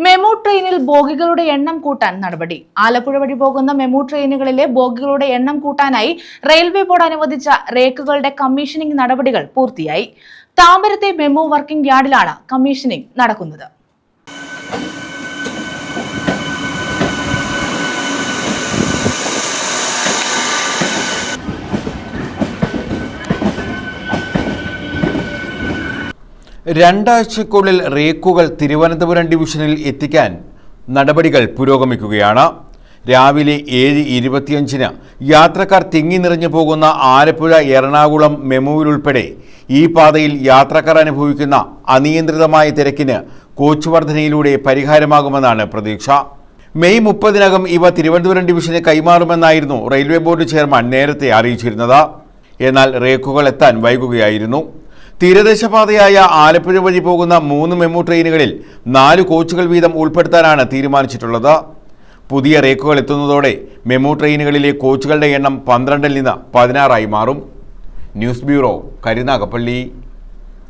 MEMU ട്രെയിനിൽ ബോഗികളുടെ എണ്ണം കൂട്ടാൻ നടപടി. ആലപ്പുഴ വഴി പോകുന്ന മെമു ട്രെയിനുകളിലെ ബോഗികളുടെ എണ്ണം കൂട്ടാനായി റെയിൽവേ ബോർഡ് അനുവദിച്ച റേക്കുകളുടെ കമ്മീഷനിംഗ് നടപടികൾ പൂർത്തിയായി. താമ്പരത്തെ മെമു വർക്കിംഗ് യാർഡിലാണ് കമ്മീഷനിംഗ് നടക്കുന്നത്. രണ്ടാഴ്ചയ്ക്കുള്ളിൽ റേക്കുകൾ തിരുവനന്തപുരം ഡിവിഷനിൽ എത്തിക്കാൻ നടപടികൾ പുരോഗമിക്കുകയാണ്. രാവിലെ 7:25 യാത്രക്കാർ തിങ്ങി നിറഞ്ഞു പോകുന്ന ആലപ്പുഴ എറണാകുളം മെമുവിലുൾപ്പെടെ ഈ പാതയിൽ യാത്രക്കാർ അനുഭവിക്കുന്ന അനിയന്ത്രിതമായ തിരക്കിന് കോച്ച് വർധനയിലൂടെ പരിഹാരമാകുമെന്നാണ് പ്രതീക്ഷ. മെയ് 30-നകം ഇവ തിരുവനന്തപുരം ഡിവിഷന് കൈമാറുമെന്നായിരുന്നു റെയിൽവേ ബോർഡ് ചെയർമാൻ നേരത്തെ അറിയിച്ചിരുന്നത്. എന്നാൽ റേക്കുകൾ എത്താൻ വൈകുകയായിരുന്നു. തീരദേശപാതയായ ആലപ്പുഴ വഴി പോകുന്ന 3 മെമു ട്രെയിനുകളിൽ 4 കോച്ചുകൾ വീതം ഉൾപ്പെടുത്താനാണ് തീരുമാനിച്ചിട്ടുള്ളത്. പുതിയ റേക്കുകൾ എത്തുന്നതോടെ മെമു ട്രെയിനുകളിലെ കോച്ചുകളുടെ എണ്ണം 12-ൽ നിന്ന് 16 മാറും. News bureau, Karunagappally.